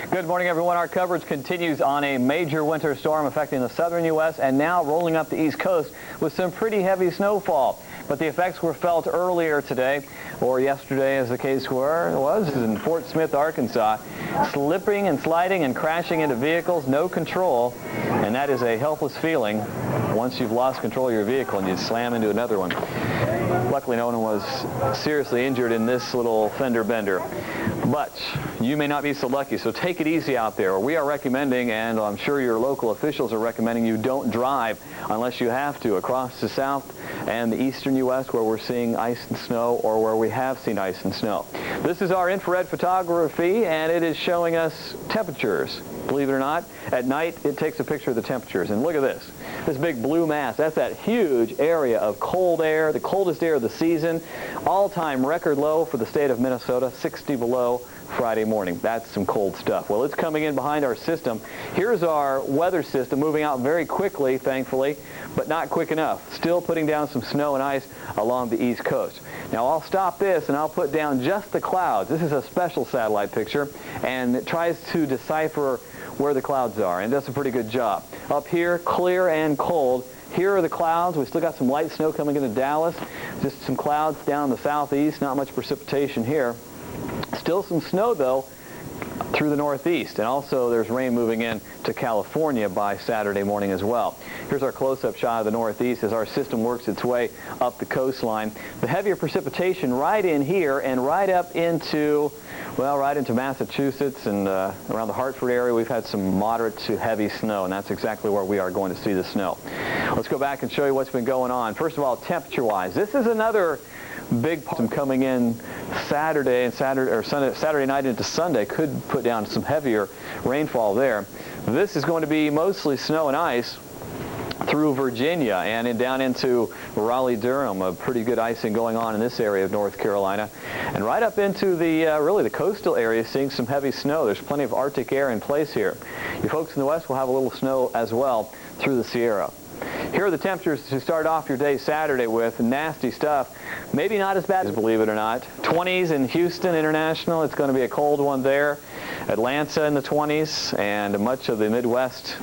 Good morning, everyone. Our coverage continues on a major winter storm affecting the southern U.S. and now rolling up the East Coast with some pretty heavy snowfall. But the effects were felt earlier today, or yesterday as the case was in Fort Smith, Arkansas. Slipping and sliding and crashing into vehicles, no control, and that is a helpless feeling once you've lost control of your vehicle and you slam into another one. Luckily, no one was seriously injured in this little fender bender. But you may not be so lucky, so take it easy out there. We are recommending, and I'm sure your local officials are recommending, you don't drive unless you have to across the south and the eastern U.S. where we're seeing ice and snow, or where we have seen ice and snow. This is our infrared photography, and it is showing us temperatures. Believe it or not, at night it takes a picture of the temperatures. And look at this big blue mass. That's that huge area of cold air, the coldest air of the season. All-time record low for the state of Minnesota, 60 below Friday morning. That's some cold stuff. Well, it's coming in behind our system. Here's our weather system moving out very quickly, thankfully, but not quick enough. Still putting down some snow and ice along the East Coast. Now, I'll stop this and I'll put down just the clouds. This is a special satellite picture, and it tries to decipher where the clouds are, and does a pretty good job. Up here, clear and cold. Here are the clouds. We still got some light snow coming into Dallas. Just some clouds down in the southeast. Not much precipitation here. Still some snow, though, through the northeast, and also there's rain moving in to California by Saturday morning as well. Here's our close-up shot of the northeast as our system works its way up the coastline. The heavier precipitation right in here and right up into, well, right into Massachusetts and around the Hartford area. We've had some moderate to heavy snow, and that's exactly where we are going to see the snow. Let's go back and show you what's been going on. First of all, temperature-wise, this is another big problem coming in Saturday night into Sunday. Could put down some heavier rainfall there. This is going to be mostly snow and ice through Virginia and down into Raleigh-Durham. A pretty good icing going on in this area of North Carolina, and right up into the really the coastal area, seeing some heavy snow. There's plenty of Arctic air in place here. You folks in the west will have a little snow as well through the Sierra. Here are the temperatures to start off your day Saturday with. Nasty stuff. Maybe not as bad as, believe it or not. 20s in Houston International. It's going to be a cold one there. Atlanta in the 20s, and much of the Midwest.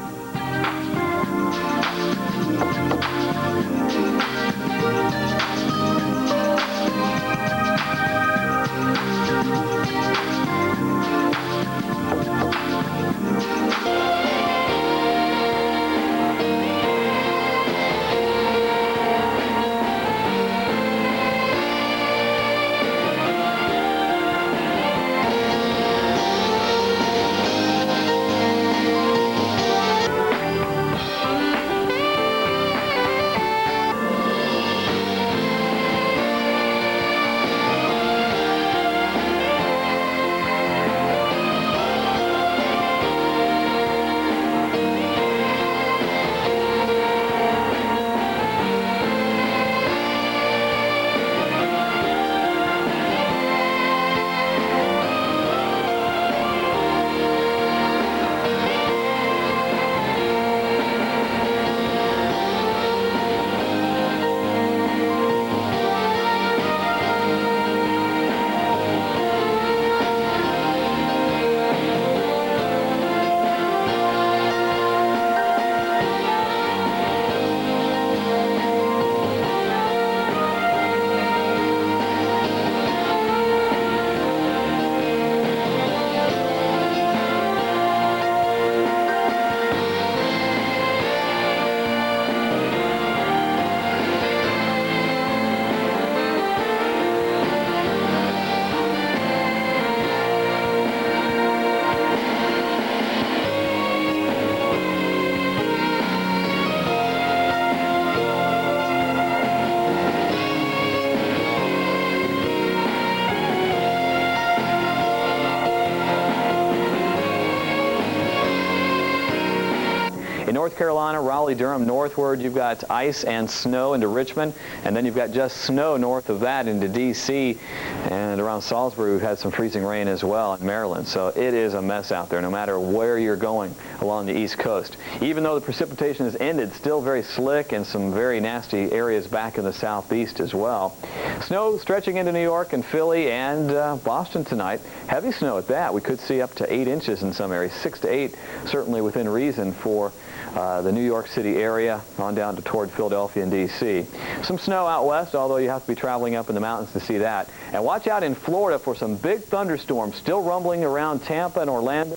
In North Carolina, Raleigh-Durham northward, you've got ice and snow into Richmond, and then you've got just snow north of that into D.C. And around Salisbury, we've had some freezing rain as well in Maryland. So it is a mess out there, no matter where you're going along the East Coast. Even though the precipitation has ended, still very slick and some very nasty areas back in the southeast as well. Snow stretching into New York and Philly and Boston tonight. Heavy snow at that. We could see up to 8 inches in some areas, 6 to 8, certainly within reason for the New York City area on down to toward Philadelphia and D.C. Some snow out west, although you have to be traveling up in the mountains to see that. And watch out in Florida for some big thunderstorms still rumbling around Tampa and Orlando.